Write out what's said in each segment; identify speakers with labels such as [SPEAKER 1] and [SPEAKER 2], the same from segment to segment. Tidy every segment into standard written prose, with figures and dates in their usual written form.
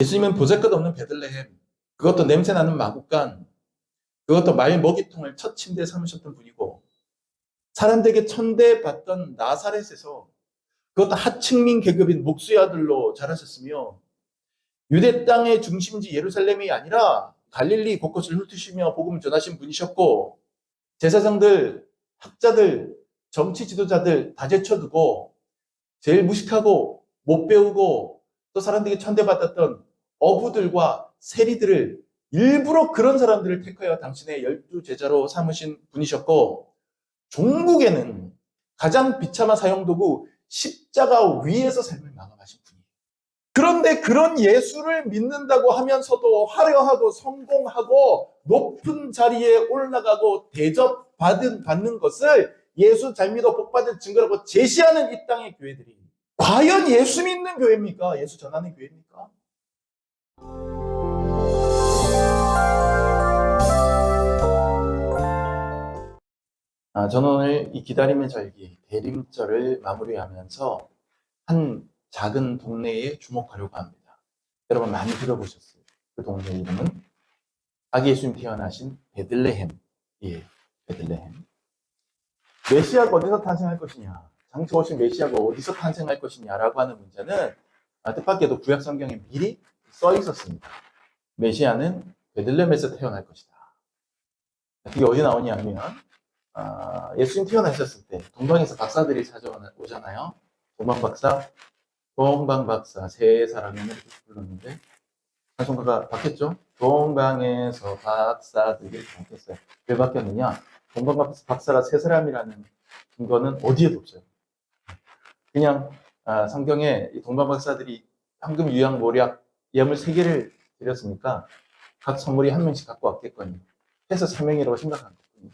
[SPEAKER 1] 예수님은 보잘것없는 베들레헴, 그것도 냄새나는 마구간, 그것도 말 먹이통을 첫 침대에 삼으셨던 분이고, 사람들에게 천대받던 나사렛에서 그것도 하층민 계급인 목수의 아들로 자라셨으며, 유대 땅의 중심지 예루살렘이 아니라 갈릴리 곳곳을 훑으시며 복음을 전하신 분이셨고, 제사장들, 학자들, 정치 지도자들 다 제쳐두고 제일 무식하고 못 배우고 또 사람들에게 천대받았던 어부들과 세리들을 일부러 그런 사람들을 택하여 당신의 12제자로 삼으신 분이셨고, 종국에는 가장 비참한 사형도구 십자가 위에서 삶을 마감하신 분이에요. 그런데 그런 예수를 믿는다고 하면서도 화려하고 성공하고 높은 자리에 올라가고 받는 것을 예수 잘 믿어 복 받을 증거라고 제시하는 이 땅의 교회들이 과연 예수 믿는 교회입니까? 예수 전하는 교회입니까? 저는 오늘 이 기다림의 절기, 대림절을 마무리하면서 한 작은 동네에 주목하려고 합니다. 여러분 많이 들어보셨어요. 그 동네 이름은 아기 예수님 태어나신 베들레헴이에요. 베들레헴. 메시아가 어디서 탄생할 것이냐, 장차 오신 메시아가 어디서 탄생할 것이냐라고 하는 문제는 뜻밖에도 구약 성경에 미리 써 있었습니다. 메시아는 베들레헴에서 태어날 것이다. 그게 어디 나오냐면 예수님 태어나셨을 때 동방에서 박사들이 찾아오잖아요. 동방박사 세 사람이 이렇게 불렀는데 찬송가가 바뀌었죠. 동방에서 박사들이 바뀌었어요. 왜 바뀌었느냐? 동방박사가 세 사람이라는 근거는 어디에도 없어요. 그냥 성경에 이 동방박사들이 황금, 유향, 모략, 예물 3개를 드렸으니까 각 선물이 한 명씩 갖고 왔겠거니 해서 3명이라고 생각한 거군요.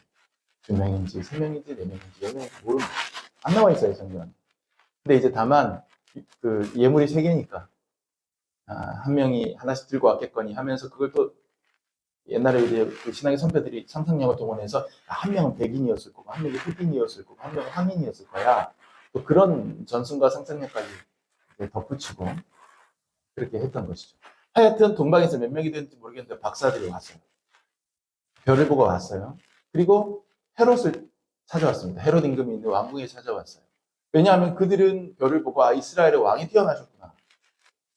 [SPEAKER 1] 2명인지 3명인지 4명인지 10명인지 모릅니다. 안 나와 있어요, 성경은. 근데 이제 다만 그 예물이 3개니까 한 명이 하나씩 들고 왔겠거니 하면서 그걸 또 옛날에 이제 그 신앙의 선배들이 상상력을 동원해서 한 명은 백인이었을 거고, 한 명이 흑인이었을 거고, 한 명은 황인이었을 거야. 또 그런 전승과 상상력까지 덧붙이고 그렇게 했던 것이죠. 하여튼 동방에서 몇 명이 됐는지 모르겠는데 박사들이 왔어요. 별을 보고 왔어요. 그리고 헤롯을 찾아왔습니다. 헤롯 임금이 있는 왕궁에 찾아왔어요. 왜냐하면 그들은 별을 보고 이스라엘의 왕이 태어나셨구나.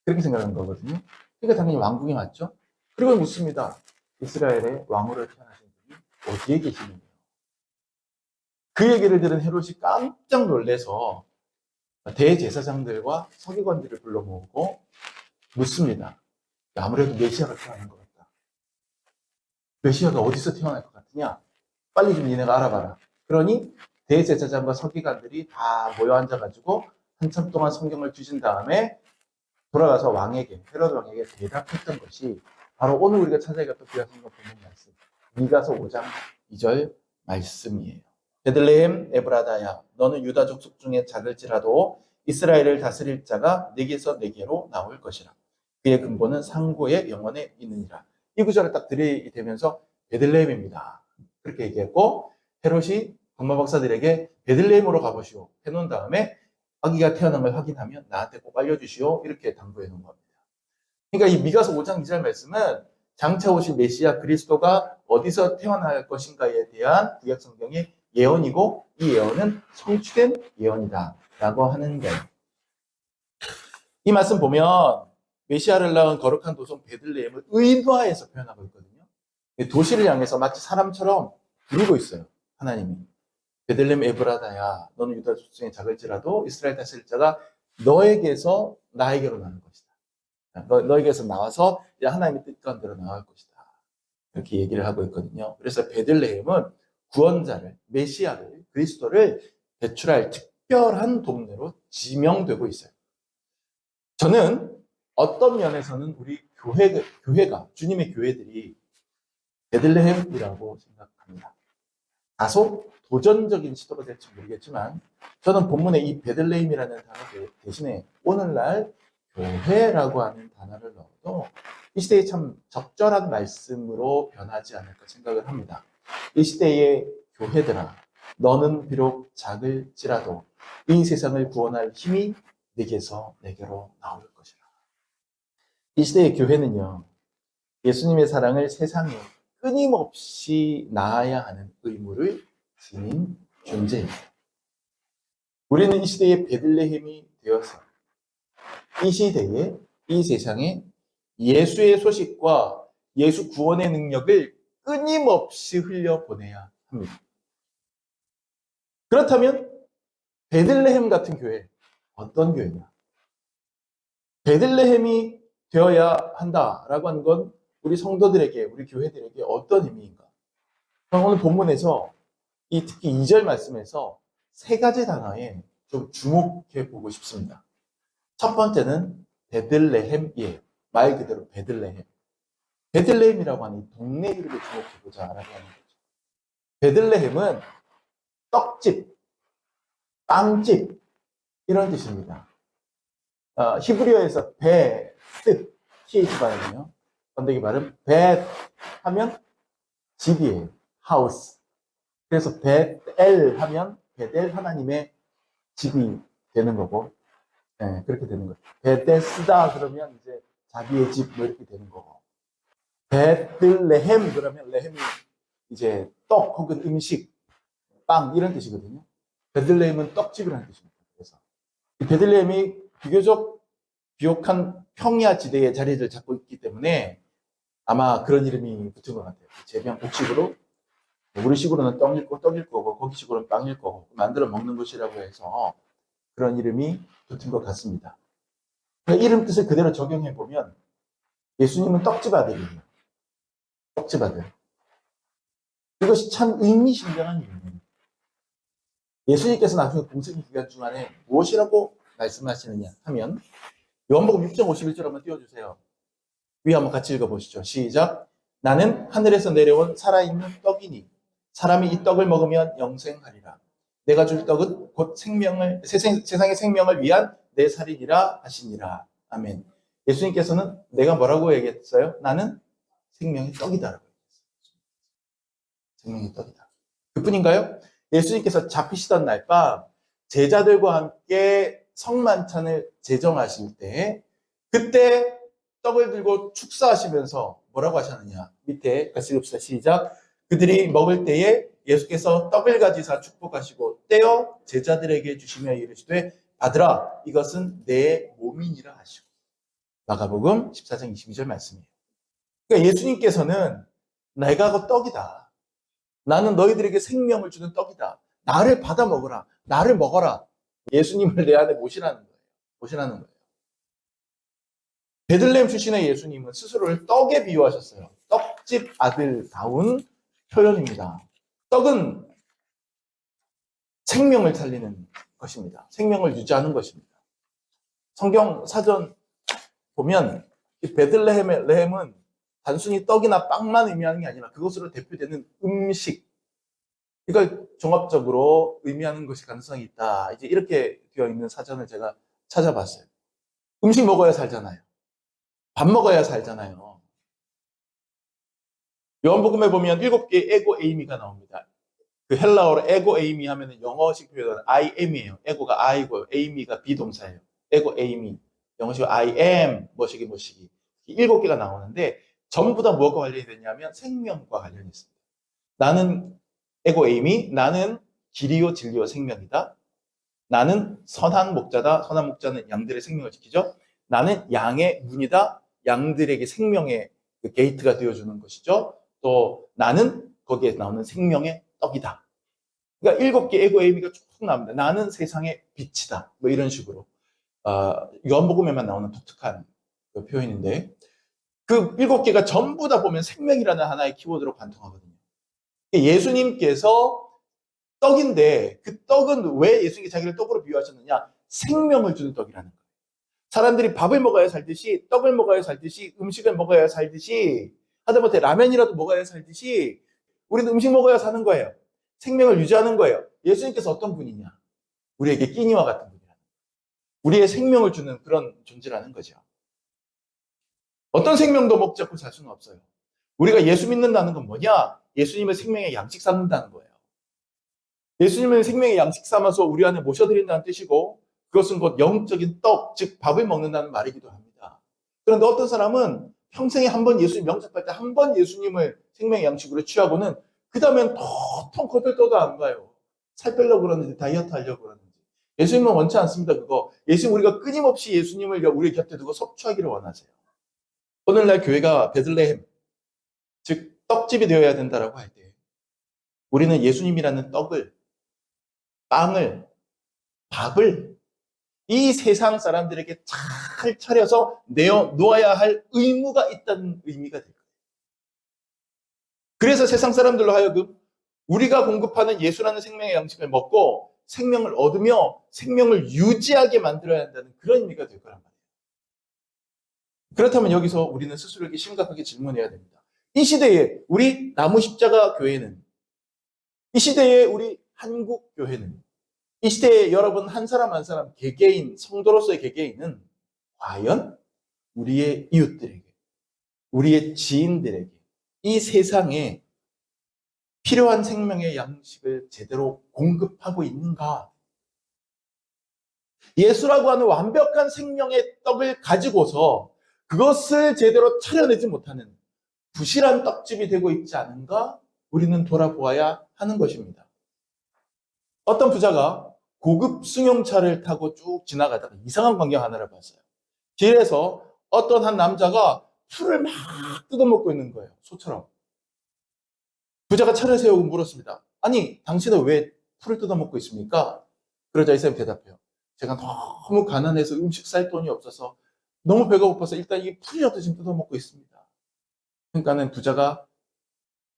[SPEAKER 1] 그렇게 생각한 거거든요. 그러니까 당연히 왕궁에 왔죠. 그리고 묻습니다. 이스라엘의 왕으로 태어나신 분이 어디에 계시는데요? 그 얘기를 들은 헤롯이 깜짝 놀라서 대제사장들과 서기관들을 불러 모으고 묻습니다. 아무래도 메시아가 태어난 것 같다. 메시아가 어디서 태어날 것 같으냐? 빨리 좀 니네가 알아봐라. 그러니 대제사장과 서기관들이 다 모여 앉아가지고 한참 동안 성경을 뒤진 다음에 돌아가서 헤롯 왕에게 대답했던 것이 바로 오늘 우리가 찾아가던 구약 성경 본문 말씀, 미가서 5장 2절 말씀이에요. 베들레헴 에브라다야, 너는 유다 족속 중에 작을지라도 이스라엘을 다스릴 자가 네게서 네게로 나올 것이라. 그의 근본은 상고의 영원에 있느니라. 이 구절을 딱 들이대면서 베들레헴입니다. 그렇게 얘기했고, 헤롯이 동방박사들에게 베들레헴으로 가보시오 해놓은 다음에 아기가 태어난 걸 확인하면 나한테 꼭 알려주시오 이렇게 당부해 놓은 겁니다. 그러니까 이 미가서 5장 2절 말씀은 장차 오실 메시아 그리스도가 어디서 태어날 것인가에 대한 구약 성경의 예언이고, 이 예언은 성취된 예언이다 라고 하는 거예요. 이 말씀 보면 메시아를 낳은 거룩한 도성 베들레헴을 의인화해서 표현하고 있거든요. 도시를 향해서 마치 사람처럼 부르고 있어요, 하나님이. 베들레헴 에브라다야, 너는 유다 족속에 작을지라도 이스라엘 다스릴 자가 너에게서 나에게로 나올 것이다. 너에게서 나와서 하나님의 뜻 가운데로 나올 것이다. 이렇게 얘기를 하고 있거든요. 그래서 베들레헴은 구원자를, 메시아를, 그리스도를 배출할 특별한 동네로 지명되고 있어요. 저는 어떤 면에서는 우리 교회가, 주님의 교회들이 베들레헴이라고 생각합니다. 다소 도전적인 시도가 될지 모르겠지만 저는 본문에 이 베들레헴이라는 단어 대신에 오늘날 교회라고 하는 단어를 넣어도 이 시대에 참 적절한 말씀으로 변하지 않을까 생각을 합니다. 이 시대의 교회들아, 너는 비록 작을지라도 이 세상을 구원할 힘이 네게서 내게로 나올 것이라. 이 시대의 교회는요, 예수님의 사랑을 세상에 끊임없이 나아야 하는 의무를 지닌 존재입니다. 우리는 이 시대의 베들레헴이 되어서 이 시대에, 이 세상에 예수의 소식과 예수 구원의 능력을 끊임없이 흘려보내야 합니다. 그렇다면 베들레헴 같은 교회, 어떤 교회냐? 베들레헴이 되어야 한다라고 하는 건 우리 성도들에게, 우리 교회들에게 어떤 의미인가? 오늘 본문에서 특히 2절 말씀에서 세 가지 단어에 좀 주목해 보고 싶습니다. 첫 번째는 베들레헴이에요. 말 그대로 베들레헴. 베들레헴이라고 하는 이 동네 이름을 주목해 보자라고 하는 거죠. 베들레헴은 떡집, 빵집 이런 뜻입니다. 히브리어에서 베, 뜻, TH 발음이요. 번데기 발음, 베 하면 집이에요. 하우스. 그래서 베델 하면 베델 하나님의 집이 되는 거고, 네, 그렇게 되는 거죠. 베데스다 그러면 이제 자기의 집 뭐 이렇게 되는 거고, 베들레헴 그러면 레헴이 이제 떡 혹은 음식, 빵 이런 뜻이거든요. 베들레헴은 떡집이라는 뜻입니다. 그래서 이 베들레헴이 비교적 비옥한 평야 지대에 자리를 잡고 있기 때문에 아마 그런 이름이 붙은 것 같아요. 제비한 곡식으로, 우리식으로는 떡일 거고 거기식으로는 빵일 거고 만들어 먹는 것이라고 해서 그런 이름이 붙은 것 같습니다. 이름 뜻을 그대로 적용해 보면 예수님은 떡집 아들이에요. 떡집 아들. 이것이 참 의미심장한 이름이에요. 예수님께서 나중에 공생의 기간 중간에 무엇이라고 말씀하시느냐 하면 요한복음 6장 51절 한번 띄워주세요. 위 한번 같이 읽어보시죠. 시작. 나는 하늘에서 내려온 살아있는 떡이니 사람이 이 떡을 먹으면 영생하리라. 내가 줄 떡은 곧 세상의 생명을 위한 내 살이니라 하시니라. 아멘. 예수님께서는 내가 뭐라고 얘기했어요? 나는 생명의 떡이다라고 얘기했어요. 생명의 떡이다. 그뿐인가요? 예수님께서 잡히시던 날 밤 제자들과 함께 성만찬을 제정하실 때 그때 떡을 들고 축사하시면서 뭐라고 하셨느냐? 밑에 같이 읽읍시다. 시작. 그들이 먹을 때에 예수께서 떡을 가지사 축복하시고 떼어 제자들에게 주시며 이르시되 받으라 이것은 내 몸이니라 하시고. 마가복음 14장 22절 말씀이에요. 그러니까 예수님께서는 내가 그 떡이다. 나는 너희들에게 생명을 주는 떡이다. 나를 받아 먹어라. 나를 먹어라. 예수님을 내 안에 모시라는 거예요. 모시라는 거예요. 베들레헴 출신의 예수님은 스스로를 떡에 비유하셨어요. 떡집 아들다운 표현입니다. 떡은 생명을 살리는 것입니다. 생명을 유지하는 것입니다. 성경 사전 보면 이 베들레헴의 레헴은 단순히 떡이나 빵만 의미하는 게 아니라 그것으로 대표되는 음식, 이걸 종합적으로 의미하는 것이 가능성이 있다. 이제 이렇게 되어 있는 사전을 제가 찾아봤어요. 음식 먹어야 살잖아요. 밥 먹어야 살잖아요. 요한복음에 보면 7개의 에고 에이미가 나옵니다. 그 헬라어로 에고 에이미 하면 영어식 표현은 I am이에요. 에고가 I고 에이미가 비동사예요. 에고 에이미. 영어식으로 I am 뭐시기 7개가 나오는데 전부 다 무엇과 관련이 되냐면 생명과 관련이 있습니다. 나는 에고 에이미, 나는 길이요 진리요 생명이다. 나는 선한 목자다. 선한 목자는 양들의 생명을 지키죠. 나는 양의 문이다. 양들에게 생명의 그 게이트가 되어주는 것이죠. 또 나는 거기에 나오는 생명의 떡이다. 그러니까 7개 에고 에이미가 쭉 나옵니다. 나는 세상의 빛이다. 뭐 이런 식으로. 요한복음에만 나오는 독특한 그 표현인데 그 7개가 전부 다 보면 생명이라는 하나의 키워드로 관통하거든요. 예수님께서 떡인데 그 떡은 왜 예수님이 자기를 떡으로 비유하셨느냐? 생명을 주는 떡이라는 거예요. 사람들이 밥을 먹어야 살듯이 떡을 먹어야 살듯이 음식을 먹어야 살듯이 하다못해 라면이라도 먹어야 살듯이 우리는 음식 먹어야 사는 거예요. 생명을 유지하는 거예요. 예수님께서 어떤 분이냐? 우리에게 끼니와 같은 분이라는 거예요. 우리의 생명을 주는 그런 존재라는 거죠. 어떤 생명도 먹지 않고 살 수는 없어요. 우리가 예수 믿는다는 건 뭐냐? 예수님의 생명의 양식 삼는다는 거예요. 예수님을 생명의 양식 삼아서 우리 안에 모셔드린다는 뜻이고 그것은 곧 영적인 떡, 즉 밥을 먹는다는 말이기도 합니다. 그런데 어떤 사람은 평생에 한 번 예수님 영접할 때 한 번 예수님을 생명의 양식으로 취하고는 그 다음엔 텅텅 거들떠도 안 가요. 살 빼려고 그러는지 다이어트 하려고 그러는지. 예수님은 원치 않습니다. 그거. 예수님 우리가 끊임없이 예수님을 우리 곁에 두고 섭취하기를 원하세요. 오늘날 교회가 베들레헴, 즉 떡집이 되어야 된다라고 할 때 우리는 예수님이라는 떡을, 빵을, 밥을 이 세상 사람들에게 잘 차려서 내어 놓아야 할 의무가 있다는 의미가 될 거예요. 그래서 세상 사람들로 하여금 우리가 공급하는 예수라는 생명의 양식을 먹고 생명을 얻으며 생명을 유지하게 만들어야 한다는 그런 의미가 될 거란 말이에요. 그렇다면 여기서 우리는 스스로에게 심각하게 질문해야 됩니다. 이 시대에 우리 나무 십자가 교회는, 이 시대에 우리 한국 교회는, 이 시대에 여러분 한 사람 한 사람 개개인, 성도로서의 개개인은 과연 우리의 이웃들에게, 우리의 지인들에게, 이 세상에 필요한 생명의 양식을 제대로 공급하고 있는가? 예수라고 하는 완벽한 생명의 떡을 가지고서 그것을 제대로 차려내지 못하는 부실한 떡집이 되고 있지 않은가? 우리는 돌아보아야 하는 것입니다. 어떤 부자가 고급 승용차를 타고 쭉 지나가다가 이상한 광경 하나를 봤어요. 길에서 어떤 한 남자가 풀을 막 뜯어먹고 있는 거예요. 소처럼. 부자가 차를 세우고 물었습니다. 아니, 당신은 왜 풀을 뜯어먹고 있습니까? 그러자 이 사람이 대답해요. 제가 너무 가난해서 음식 살 돈이 없어서 너무 배가 고파서 일단 이 풀이라도 지금 뜯어먹고 있습니다. 그러니까는 부자가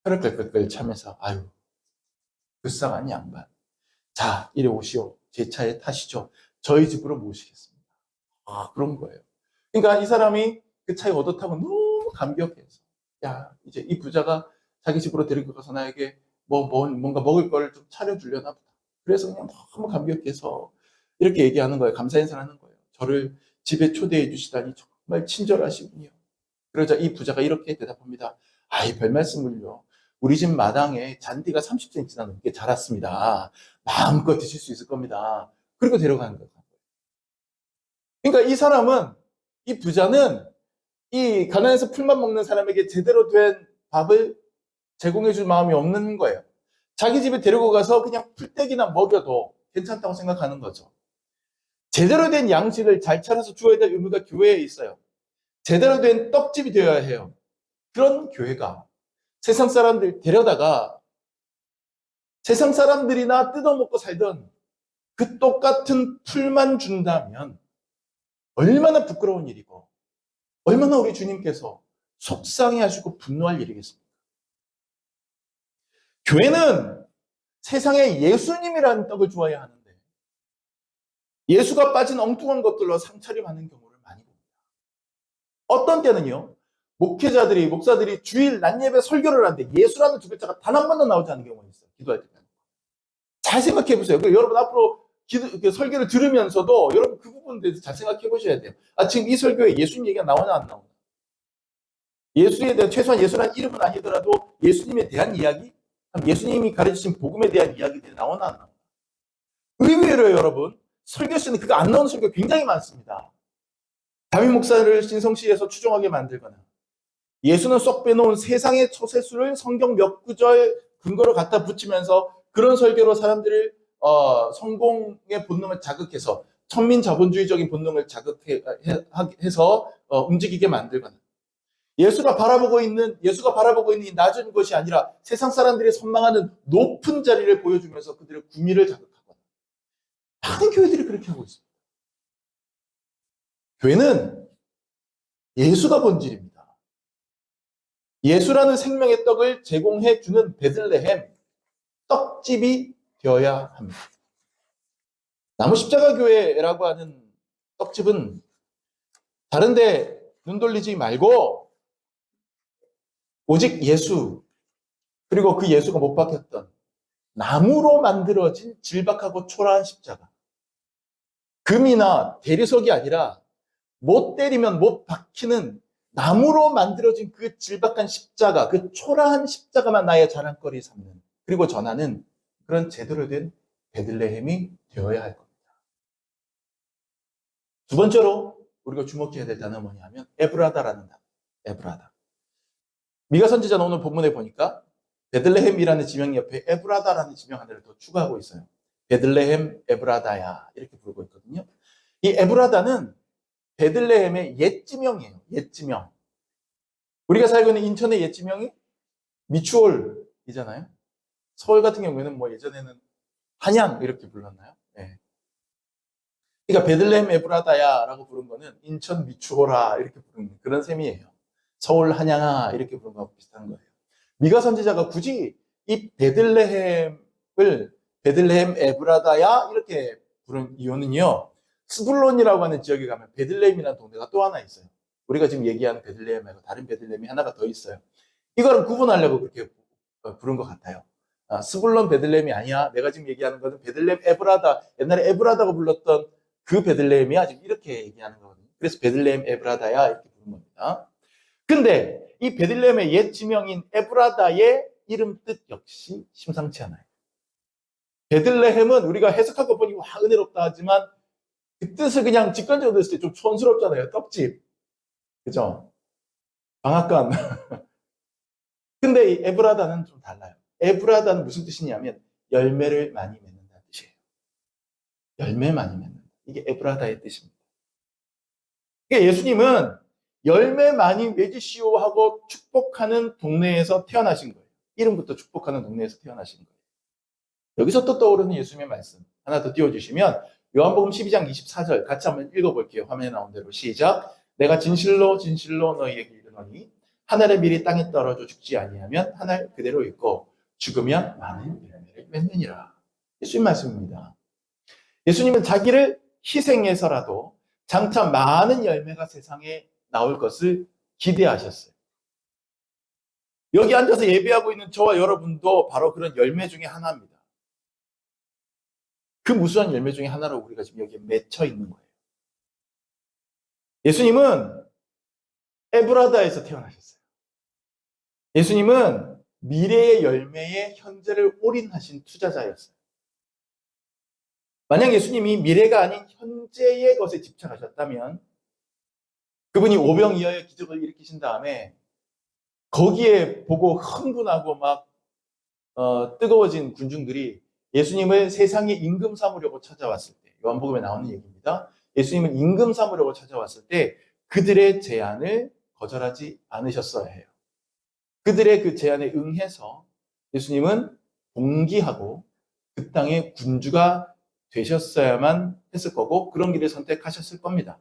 [SPEAKER 1] 혀를 끌끌끌 차면서 아유, 불쌍한 양반. 자, 이리 오시오. 제 차에 타시죠. 저희 집으로 모시겠습니다. 아, 그런 거예요. 그러니까 이 사람이 그 차에 얻어 타고 너무 감격해서 야, 이제 이 부자가 자기 집으로 데리고 가서 나에게 뭔가 먹을 거를 좀 차려주려나 보다. 그래서 그냥 너무 감격해서 이렇게 얘기하는 거예요. 감사 인사를 하는 거예요. 저를 집에 초대해 주시다니 정말 친절하시군요. 그러자 이 부자가 이렇게 대답합니다. 아이, 별 말씀을요. 우리 집 마당에 잔디가 30cm나 넘게 자랐습니다. 마음껏 드실 수 있을 겁니다. 그리고 데려가는 거예요. 그러니까 이 사람은, 이 부자는 이 가난해서 풀만 먹는 사람에게 제대로 된 밥을 제공해 줄 마음이 없는 거예요. 자기 집에 데리고 가서 그냥 풀떼기나 먹여도 괜찮다고 생각하는 거죠. 제대로 된 양식을 잘 차려서 주어야 될 의무가 교회에 있어요. 제대로 된 떡집이 되어야 해요. 그런 교회가 세상 사람들 데려다가 세상 사람들이나 뜯어먹고 살던 그 똑같은 풀만 준다면 얼마나 부끄러운 일이고 얼마나 우리 주님께서 속상해하시고 분노할 일이겠습니까? 교회는 세상에 예수님이라는 떡을 주어야 하는데 예수가 빠진 엉뚱한 것들로 상차림하는 경우를 많이 봅니다. 어떤 때는요, 목사들이 주일 낮 예배 설교를 하는데 예수라는 두 글자가 단 한 번도 나오지 않는 경우가 있어요. 기도할 때. 잘 생각해 보세요. 여러분 앞으로 설교를 들으면서도 여러분 그 부분에 대해서 잘 생각해 보셔야 돼요. 아, 지금 이 설교에 예수님 얘기가 나오나 안 나오나? 예수에 대한, 최소한 예수라는 이름은 아니더라도 예수님에 대한 이야기? 예수님이 가르치신 복음에 대한 이야기들이 나오나 안 나오나? 의외로 여러분, 설교시는 그거 안 나오는 설교 굉장히 많습니다. 담임 목사를 신성시에서 추종하게 만들거나 예수는 쏙 빼놓은 세상의 처세수를 성경 몇 구절 근거로 갖다 붙이면서 그런 설교로 사람들을 성공의 본능을 자극해서 천민자본주의적인 본능을 자극해서 움직이게 만들거나 예수가 바라보고 있는 이 낮은 것이 아니라 세상 사람들이 선망하는 높은 자리를 보여주면서 그들의 구미를 자극하거나 많은 교회들이 그렇게 하고 있습니다. 교회는 예수가 본질입니다. 예수라는 생명의 떡을 제공해 주는 베들레헴 떡집이 되어야 합니다. 나무 십자가 교회라고 하는 떡집은 다른데 눈 돌리지 말고 오직 예수, 그리고 그 예수가 못 박혔던 나무로 만들어진 질박하고 초라한 십자가, 금이나 대리석이 아니라 못 때리면 못 박히는 나무로 만들어진 그 질박한 십자가, 그 초라한 십자가만 나의 자랑거리 삼는, 그리고 전하는 그런 제대로 된 베들레헴이 되어야 할 겁니다. 두 번째로 우리가 주목해야 될 단어는 뭐냐면 에브라다라는 단어. 에브라다. 미가 선지자는 오늘 본문에 보니까 베들레헴이라는 지명 옆에 에브라다라는 지명 하나를 더 추가하고 있어요. 베들레헴 에브라다야 이렇게 부르고 있거든요. 이 에브라다는 베들레헴의 옛 지명이에요. 옛 지명. 우리가 살고 있는 인천의 옛 지명이 미추홀이잖아요. 서울 같은 경우에는 뭐 예전에는 한양 이렇게 불렀나요? 네. 그러니까 베들레헴 에브라다야라고 부른 거는 인천 미추홀아 이렇게 부르는 그런 셈이에요. 서울 한양아 이렇게 부른 거하고 비슷한 거예요. 미가 선지자가 굳이 이 베들레헴을 베들레헴 에브라다야 이렇게 부른 이유는요. 스불론이라고 하는 지역에 가면 베들레헴이라는 동네가 또 하나 있어요. 우리가 지금 얘기하는 베들레헴 말고 다른 베들레헴이 하나가 더 있어요. 이거를 구분하려고 그렇게 부른 것 같아요. 스불론 베들레헴이 아니야. 내가 지금 얘기하는 것은 베들레헴 에브라다. 옛날에 에브라다가 불렀던 그 베들레헴이야. 지금 이렇게 얘기하는 거거든요. 그래서 베들레헴 에브라다야 이렇게 부른 겁니다. 근데 이 베들레헴의 옛 지명인 에브라다의 이름 뜻 역시 심상치 않아요. 베들레헴은 우리가 해석하고 보니 와 은혜롭다 하지만 그 뜻을 그냥 직관적으로 들었을 때 좀 촌스럽잖아요. 떡집. 그죠? 방앗간. 근데 이 에브라다는 좀 달라요. 에브라다는 무슨 뜻이냐면 열매를 많이 맺는다는 뜻이에요. 열매 많이 맺는다. 이게 에브라다의 뜻입니다. 그러니까 예수님은 열매 많이 맺으시오 하고 축복하는 동네에서 태어나신 거예요. 이름부터 축복하는 동네에서 태어나신 거예요. 여기서 또 떠오르는 예수님의 말씀 하나 더 띄워주시면 요한복음 12장 24절 같이 한번 읽어볼게요. 화면에 나온 대로 시작. 내가 진실로 진실로 너희에게 이르노니 하늘의 밀이 땅에 떨어져 죽지 아니하면 하늘 그대로 있고 죽으면 많은 열매를 맺느니라. 예수님 말씀입니다. 예수님은 자기를 희생해서라도 장차 많은 열매가 세상에 나올 것을 기대하셨어요. 여기 앉아서 예배하고 있는 저와 여러분도 바로 그런 열매 중에 하나입니다. 그 무수한 열매 중에 하나로 우리가 지금 여기에 맺혀 있는 거예요. 예수님은 에브라다에서 태어나셨어요. 예수님은 미래의 열매에 현재를 올인하신 투자자였어요. 만약 예수님이 미래가 아닌 현재의 것에 집착하셨다면 그분이 오병이어의 기적을 일으키신 다음에 거기에 보고 흥분하고 막 뜨거워진 군중들이 예수님을 세상에 임금 삼으려고 찾아왔을 때 요한복음에 나오는 얘기입니다. 예수님을 임금 삼으려고 찾아왔을 때 그들의 제안을 거절하지 않으셨어야 해요. 그들의 그 제안에 응해서 예수님은 봉기하고 그 땅의 군주가 되셨어야만 했을 거고 그런 길을 선택하셨을 겁니다.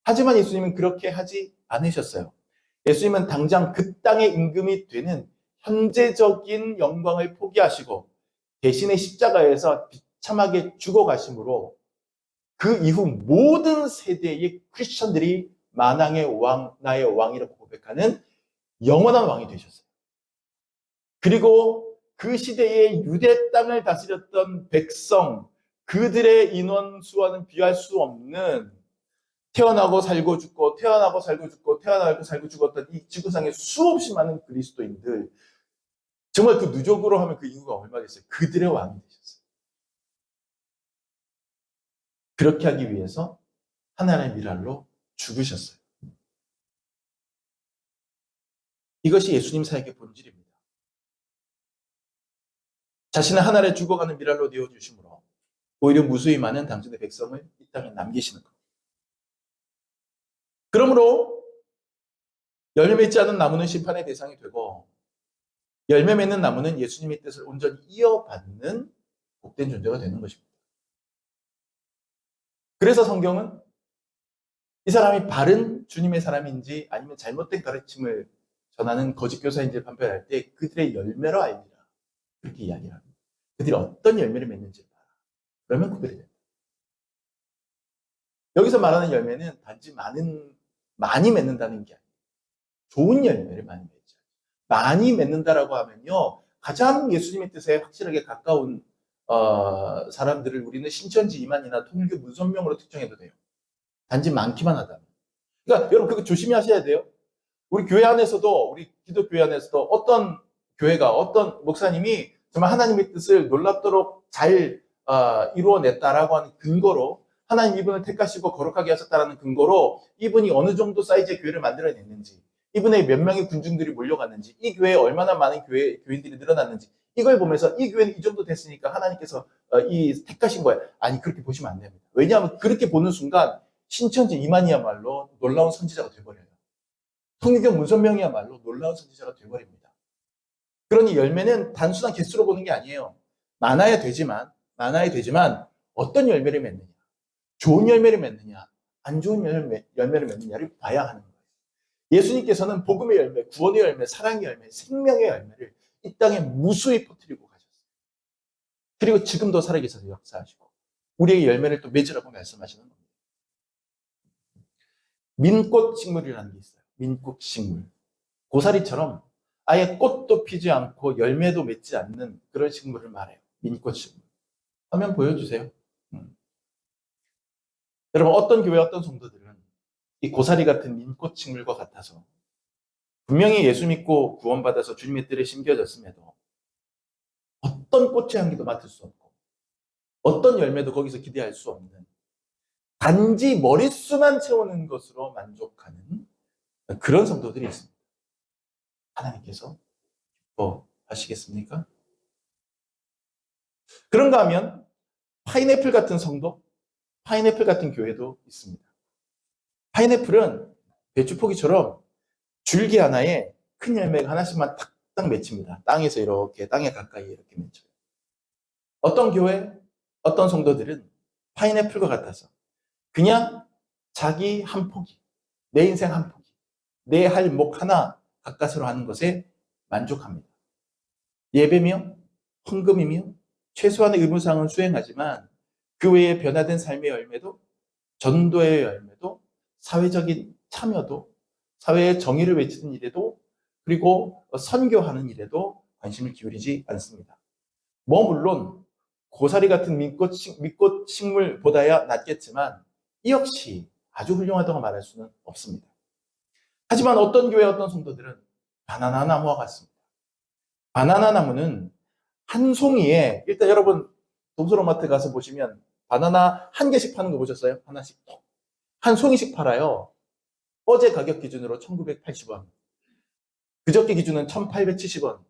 [SPEAKER 1] 하지만 예수님은 그렇게 하지 않으셨어요. 예수님은 당장 그 땅의 임금이 되는 현재적인 영광을 포기하시고 대신에 십자가에서 비참하게 죽어가심으로 그 이후 모든 세대의 크리스천들이 만왕의 왕, 나의 왕이라고 고백하는 영원한 왕이 되셨어요. 그리고 그 시대의 유대 땅을 다스렸던 백성, 그들의 인원수와는 비할 수 없는 태어나고 살고 죽고 태어나고 살고 죽고 태어나고 살고 죽었던 이 지구상에 수없이 많은 그리스도인들, 정말 그 누적으로 하면 그 인구가 얼마겠어요? 그들의 왕이 되셨어요. 그렇게 하기 위해서 하나님의 미랄로 죽으셨어요. 이것이 예수님 사역의 본질입니다. 자신을 하나를 죽어가는 미랄로 내어주심으로 오히려 무수히 많은 당신의 백성을 이 땅에 남기시는 것. 그러므로 열매 맺지 않은 나무는 심판의 대상이 되고 열매 맺는 나무는 예수님의 뜻을 온전히 이어받는 복된 존재가 되는 것입니다. 그래서 성경은 이 사람이 바른 주님의 사람인지 아니면 잘못된 가르침을 전하는 거짓 교사인지를 판별할 때 그들의 열매로 알리라. 그렇게 이야기를 합니다. 그들이 어떤 열매를 맺는지를 봐라. 그러면 구별이 된다. 여기서 말하는 열매는 단지 많이 맺는다는 게 아니에요. 좋은 열매를 많이 맺죠. 많이 맺는다라고 하면요. 가장 예수님의 뜻에 확실하게 가까운 사람들을 우리는 신천지 이만이나 통교 문선명으로 특정해도 돼요. 단지 많기만 하다면. 그러니까 여러분 그거 조심히 하셔야 돼요. 우리 교회 안에서도 우리 기독교회 안에서도 어떤 교회가 어떤 목사님이 정말 하나님의 뜻을 놀랍도록 잘 이루어냈다라고 하는 근거로 하나님 이분을 택하시고 거룩하게 하셨다는 근거로 이분이 어느 정도 사이즈의 교회를 만들어냈는지, 이분의 몇 명의 군중들이 몰려갔는지, 이 교회에 얼마나 많은 교인들이 늘어났는지, 이걸 보면서 이 교회는 이 정도 됐으니까 하나님께서 이 택하신 거예요. 아니, 그렇게 보시면 안 됩니다. 왜냐하면 그렇게 보는 순간 신천지 이만희야말로 놀라운 선지자가 돼버려요. 통일교 문선명이야말로 놀라운 선지자가 돼버립니다. 그러니 열매는 단순한 개수로 보는 게 아니에요. 많아야 되지만 어떤 열매를 맺느냐, 좋은 열매를 맺느냐, 안 좋은 열매를 맺느냐를 봐야 하는 거예요. 예수님께서는 복음의 열매, 구원의 열매, 사랑의 열매, 생명의 열매를 이 땅에 무수히 퍼뜨리고 가셨어요. 그리고 지금도 살아계셔서 역사하시고 우리에게 열매를 또 맺으라고 말씀하시는 겁니다. 민꽃 식물이라는 게 있어요. 민꽃 식물. 고사리처럼 아예 꽃도 피지 않고 열매도 맺지 않는 그런 식물을 말해요. 민꽃 식물. 화면 보여주세요. 여러분, 어떤 교회, 어떤 성도들은 이 고사리 같은 민꽃 식물과 같아서 분명히 예수 믿고 구원받아서 주님의 뜰에 심겨졌음에도 어떤 꽃의 향기도 맡을 수 없고 어떤 열매도 거기서 기대할 수 없는, 단지 머릿수만 채우는 것으로 만족하는 그런 성도들이 있습니다. 하나님께서 기뻐하시겠습니까? 그런가 하면 파인애플 같은 성도, 파인애플 같은 교회도 있습니다. 파인애플은 배추포기처럼 줄기 하나에 큰 열매가 하나씩만 탁탁 맺힙니다. 땅에서 이렇게, 땅에 가까이 이렇게 맺혀요. 어떤 교회, 어떤 성도들은 파인애플과 같아서 그냥 자기 한 포기, 내 인생 한 포기, 내 할 목 하나 가까스로 하는 것에 만족합니다. 예배며 헌금이며 최소한의 의무사항은 수행하지만 그 외에 변화된 삶의 열매도, 전도의 열매도, 사회적인 참여도, 사회의 정의를 외치는 일에도, 그리고 선교하는 일에도 관심을 기울이지 않습니다. 물론 고사리 같은 민꽃 식물보다야 낫겠지만 이 역시 아주 훌륭하다고 말할 수는 없습니다. 하지만 어떤 교회, 어떤 성도들은 바나나 나무와 같습니다. 바나나 나무는 한 송이에, 일단 여러분 동서로마트 가서 보시면 바나나 한 개씩 파는 거 보셨어요? 하나씩 한 송이씩 팔아요. 어제 가격 기준으로 1980원, 그저께 기준은 1870원.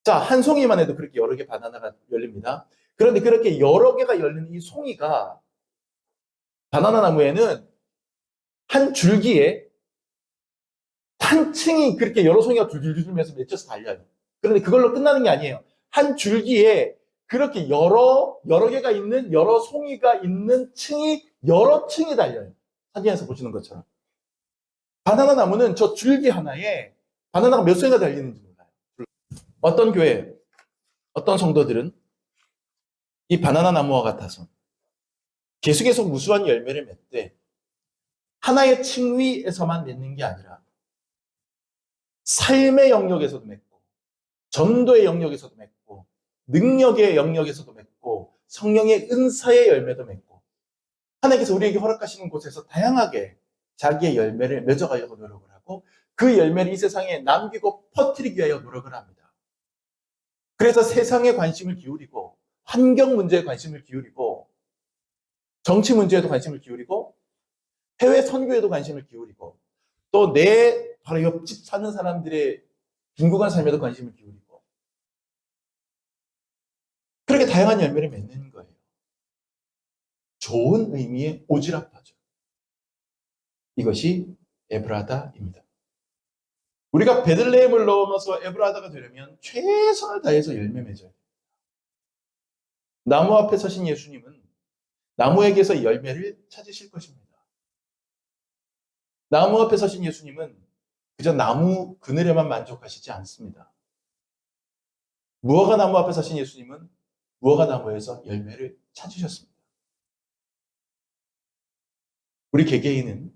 [SPEAKER 1] 자, 한 송이만 해도 그렇게 여러 개 바나나가 열립니다. 그런데 그렇게 여러 개가 열리는 이 송이가, 바나나 나무에는 한 줄기에 한 층이 그렇게 여러 송이가 줄줄줄면서 맺혀서 달려요. 그런데 그걸로 끝나는 게 아니에요. 한 줄기에 그렇게 여러 개가 있는, 여러 송이가 있는 층이, 여러 층이 달려요. 사진에서 보시는 것처럼. 바나나 나무는 저 줄기 하나에 바나나가 몇 송이가 달리는지 몰라요. 어떤 교회, 어떤 성도들은 이 바나나 나무와 같아서 계속해서 무수한 열매를 맺되 하나의 층위에서만 맺는 게 아니라 삶의 영역에서도 맺고, 전도의 영역에서도 맺고, 능력의 영역에서도 맺고, 성령의 은사의 열매도 맺고, 하나님께서 우리에게 허락하시는 곳에서 다양하게 자기의 열매를 맺어가려고 노력을 하고 그 열매를 이 세상에 남기고 퍼뜨리기 위하여 노력을 합니다. 그래서 세상에 관심을 기울이고, 환경 문제에 관심을 기울이고, 정치 문제에도 관심을 기울이고, 해외 선교에도 관심을 기울이고, 또 내 바로 옆집 사는 사람들의 궁극한 삶에도 관심을 기울이고, 그렇게 다양한 열매를 맺는 거예요. 좋은 의미의 오지랖하죠. 이것이 에브라다입니다. 우리가 베들레헴을 넘어서 에브라다가 되려면 최선을 다해서 열매 맺어야 돼요. 나무 앞에 서신 예수님은 나무에게서 열매를 찾으실 것입니다. 나무 앞에 서신 예수님은 그저 나무 그늘에만 만족하시지 않습니다. 무화과 나무 앞에 서신 예수님은 무화과 나무에서 열매를 찾으셨습니다. 우리 개개인은,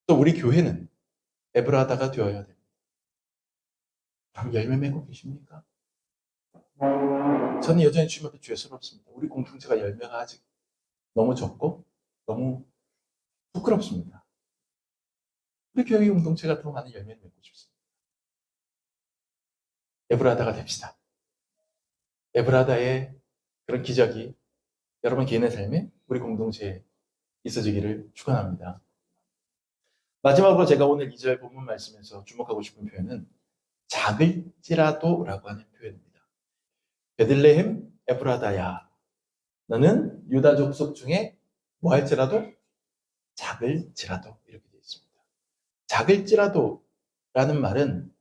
[SPEAKER 1] 또 우리 교회는 에브라다가 되어야 됩니다. 그럼 열매 맺고 계십니까? 저는 여전히 주님 앞에 죄스럽습니다. 우리 공동체가 열매가 아직 너무 적고 너무 부끄럽습니다. 우리 교회 공동체가 더 많은 열매를 맺고 싶습니다. 에브라다가 됩시다. 에브라다의 그런 기적이 여러분 개인의 삶에 우리 공동체에 있어지기를 축원합니다. 마지막으로 제가 오늘 2절 본문 말씀에서 주목하고 싶은 표현은 작을지라도라고 하는 표현입니다. 베들레헴 에프라다야, 너는 유다 족속 중에 뭐 할지라도 작을지라도, 이렇게 되어 있습니다. 작을지라도라는 말은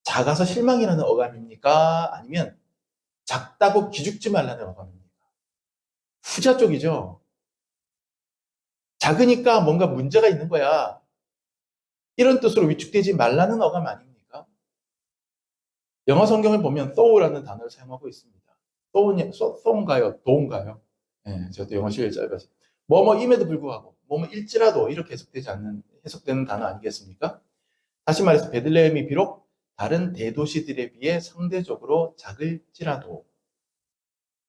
[SPEAKER 1] 작아서 실망이라는 어감입니까? 아니면 작다고 기죽지 말라는 어감입니까? 후자 쪽이죠. 작으니까 뭔가 문제가 있는 거야, 이런 뜻으로 위축되지 말라는 어감 아닙니까? 영어 성경을 보면 though라는 단어를 사용하고 있습니다. though인가요? do인가요? 네, 저도 영어 실력이 짧아서. 뭐뭐임에도 불구하고, 뭐뭐일지라도, 이렇게 해석되는 단어 아니겠습니까? 다시 말해서 베들레헴이 비록 다른 대도시들에 비해 상대적으로 작을지라도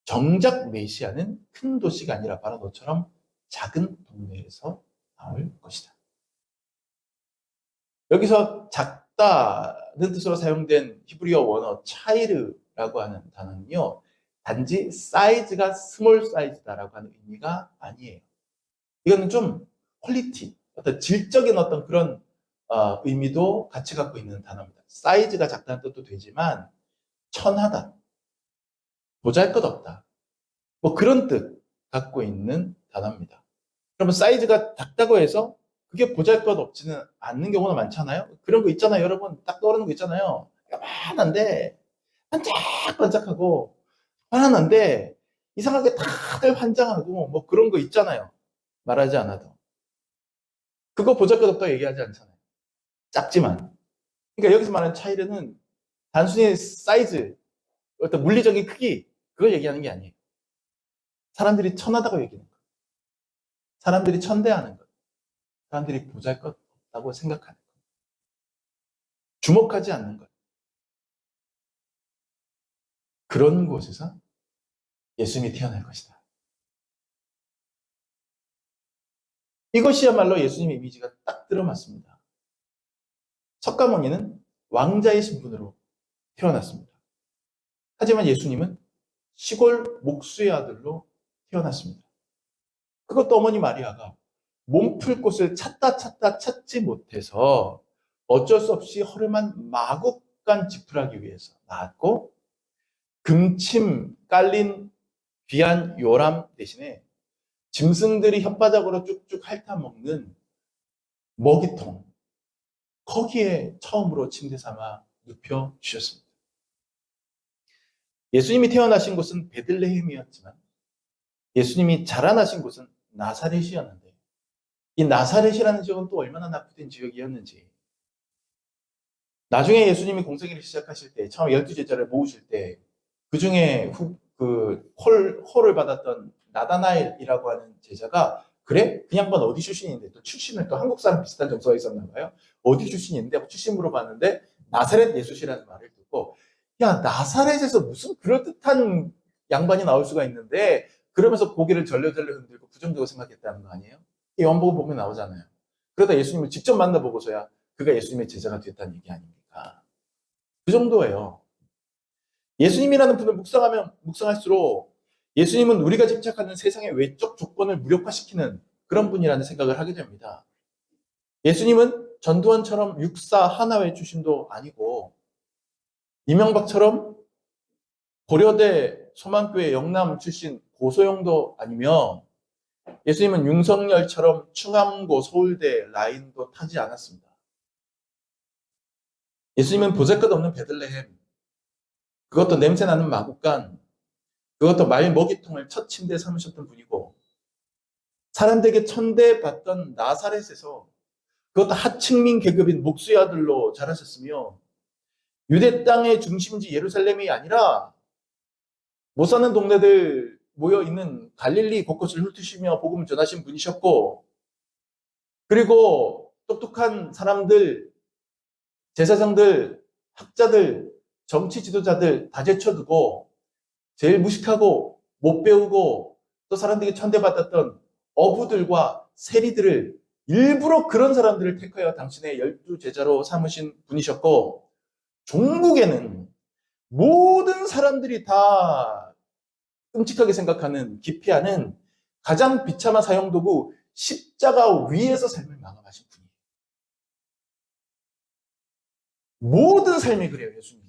[SPEAKER 1] 정작 메시아는 큰 도시가 아니라 바로 너처럼 작은 동네에서 나올 것이다. 여기서 작다는 뜻으로 사용된 히브리어 원어 차이르라고 하는 단어는요, 단지 사이즈가 스몰 사이즈다라고 하는 의미가 아니에요. 이거는 좀 퀄리티, 어떤 질적인 어떤 그런 의미도 같이 갖고 있는 단어입니다. 사이즈가 작다는 뜻도 되지만 천하다, 보잘것없다, 뭐 그런 뜻 갖고 있는 단어입니다. 그러면 사이즈가 작다고 해서 그게 보잘것없지는 않는 경우가 많잖아요. 그런 거 있잖아요. 여러분 딱 떠오르는 거 있잖아요. 요만한데 반짝반짝하고 편안한데 이상하게 다들 환장하고 뭐 그런 거 있잖아요. 말하지 않아도. 그거 보잘것없다고 얘기하지 않잖아요. 작지만. 그러니까 여기서 말하는 차이는 단순히 사이즈, 어떤 물리적인 크기, 그걸 얘기하는 게 아니에요. 사람들이 천하다고 얘기하는 거예요. 사람들이 천대하는 거예요. 사람들이 보잘것없다고 생각하는 거예요. 주목하지 않는 거예요. 그런 곳에서 예수님이 태어날 것이다. 이것이야말로 예수님의 이미지가 딱 들어맞습니다. 석가모니는 왕자의 신분으로 태어났습니다. 하지만 예수님은 시골 목수의 아들로 태어났습니다. 그것도 어머니 마리아가 몸풀 곳을 찾다 찾지 못해서 어쩔 수 없이 허름한 마국간 지푸라기 위해서 낳았고, 금침 깔린 귀한 요람 대신에 짐승들이 혓바닥으로 쭉쭉 핥아먹는 먹이통, 거기에 처음으로 침대 삼아 눕혀주셨습니다. 예수님이 태어나신 곳은 베들레헴이었지만 예수님이 자라나신 곳은 나사렛이었는데, 이 나사렛이라는 지역은 또 얼마나 나쁘된 지역이었는지, 나중에 예수님이 공생애를 시작하실 때, 처음 12제자를 모으실 때, 그 중에 홀을 받았던 나다나엘이라고 하는 제자가, 그래? 그 양반 어디 출신인데, 또 출신을 또 한국 사람 비슷한 정서가 있었나 봐요. 어디 출신인데, 출신 물어봤는데, 나사렛 예수시라는 말을 듣고, 야, 나사렛에서 무슨 그럴듯한 양반이 나올 수가 있는데, 그러면서 고개를 절레절레 흔들고 부정적으로 생각했다는 거 아니에요? 이 원복을 보면 나오잖아요. 그러다 예수님을 직접 만나보고서야 그가 예수님의 제자가 됐다는 얘기 아닙니까? 그 정도예요. 예수님이라는 분을 묵상할수록 예수님은 우리가 집착하는 세상의 외적 조건을 무력화시키는 그런 분이라는 생각을 하게 됩니다. 예수님은 전두환처럼 육사 하나회 출신도 아니고, 이명박처럼 고려대 소망교회 영남 출신 고소영도 아니며, 예수님은 윤석열처럼 충암고 서울대 라인도 타지 않았습니다. 예수님은 보잘것없는 베들레헴, 그것도 냄새나는 마국간, 그것도 말 먹이통을 첫 침대에 삼으셨던 분이고, 사람들에게 천대받던 나사렛에서 그것도 하층민 계급인 목수의 아들로 자라셨으며, 유대 땅의 중심지 예루살렘이 아니라 못 사는 동네들 모여있는 갈릴리 곳곳을 훑으시며 복음을 전하신 분이셨고, 그리고 똑똑한 사람들, 제사장들, 학자들, 정치 지도자들 다 제쳐두고 제일 무식하고 못 배우고 또 사람들에게 천대받았던 어부들과 세리들을, 일부러 그런 사람들을 택하여 당신의 12제자로 삼으신 분이셨고, 종국에는 모든 사람들이 다 끔찍하게 생각하는, 기피하는 가장 비참한 사형도구 십자가 위에서 삶을 마감하신 분이에요. 모든 삶이 그래요, 예수님.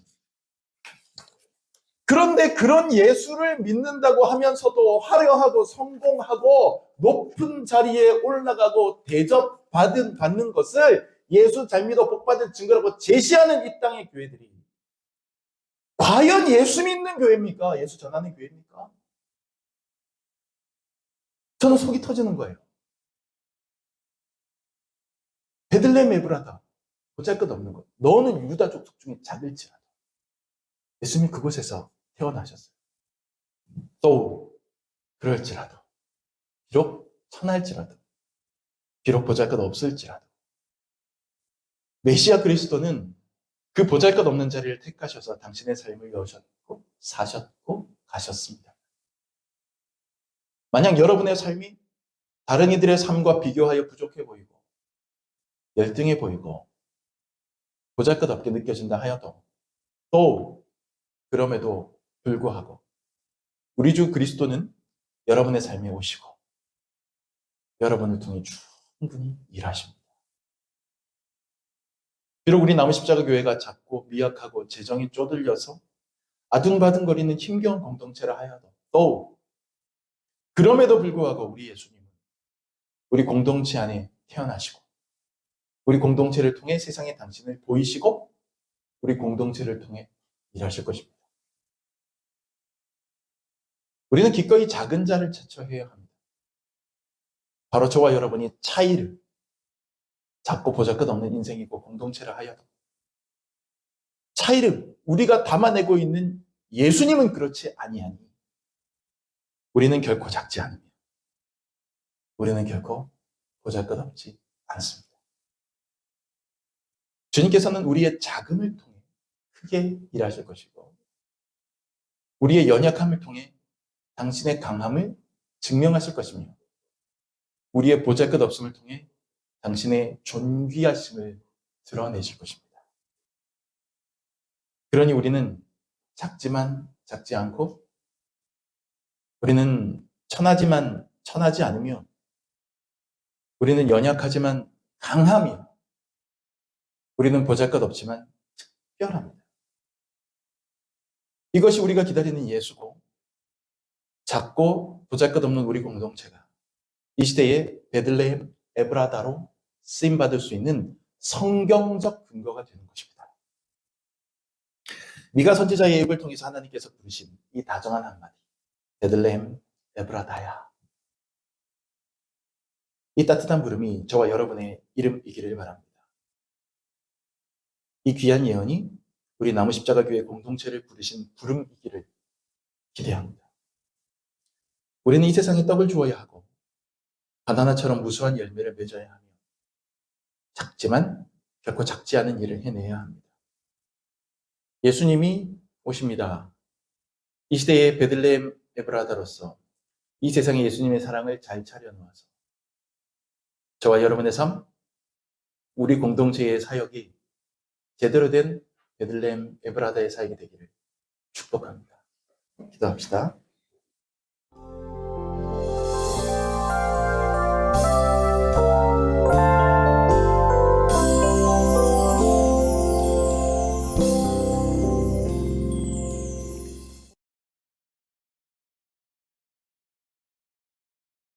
[SPEAKER 1] 그런데 그런 예수를 믿는다고 하면서도 화려하고 성공하고 높은 자리에 올라가고 받는 것을 예수 잘 믿어 복 받을 증거라고 제시하는 이 땅의 교회들이 과연 예수 믿는 교회입니까? 예수 전하는 교회입니까? 저는 속이 터지는 거예요. 베들레헴 에브라다, 보잘것없는 것. 너는 유다 족속 중에 작을지라도 예수님 그곳에서 태어나셨어요. 또 그럴지라도, 비록 천할지라도, 비록 보잘것없을지라도 메시아 그리스도는 그 보잘것없는 자리를 택하셔서 당신의 삶을 여셨고 사셨고 가셨습니다. 만약 여러분의 삶이 다른 이들의 삶과 비교하여 부족해 보이고 열등해 보이고 보잘것없게 느껴진다 하여도 또 그럼에도 불구하고 우리 주 그리스도는 여러분의 삶에 오시고 여러분을 통해 충분히 일하십니다. 비록 우리 남은 십자가 교회가 작고 미약하고 재정이 쪼들려서 아둥바둥거리는 힘겨운 공동체라 하여도 또 그럼에도 불구하고 우리 예수님은 우리 공동체 안에 태어나시고 우리 공동체를 통해 세상에 당신을 보이시고 우리 공동체를 통해 일하실 것입니다. 우리는 기꺼이 작은 자를 자처해야 합니다. 바로 저와 여러분이 차이를 작고 보잘것없는 인생이고 공동체를 하여도 차이를 우리가 담아내고 있는 예수님은 그렇지 아니하니 우리는 결코 작지 않으며 우리는 결코 보잘것없지 않습니다. 주님께서는 우리의 작음을 통해 크게 일하실 것이고 우리의 연약함을 통해 당신의 강함을 증명하실 것이며 우리의 보잘것없음을 통해 당신의 존귀하심을 드러내실 것입니다. 그러니 우리는 작지만 작지 않고 우리는 천하지만 천하지 않으며 우리는 연약하지만 강하며 우리는 보잘것없지만 특별합니다. 이것이 우리가 기다리는 예수고 작고 보잘것없는 우리 공동체가 이 시대의 베들레헴 에브라다로 쓰임받을 수 있는 성경적 근거가 되는 것입니다. 미가 선지자의 입을 통해서 하나님께서 부르신 이 다정한 한마디, 베들레헴 에브라다야. 이 따뜻한 부름이 저와 여러분의 이름이기를 바랍니다. 이 귀한 예언이 우리 나무 십자가 교회 공동체를 부르신 부름이기를 기대합니다. 우리는 이 세상에 떡을 주어야 하고 바나나처럼 무수한 열매를 맺어야 하며 작지만 결코 작지 않은 일을 해내야 합니다. 예수님이 오십니다. 이 시대의 베들레헴 에브라다로서 이 세상에 예수님의 사랑을 잘 차려놓아서 저와 여러분의 삶, 우리 공동체의 사역이 제대로 된 베들레헴 에브라다의 사역이 되기를 축복합니다. 기도합시다.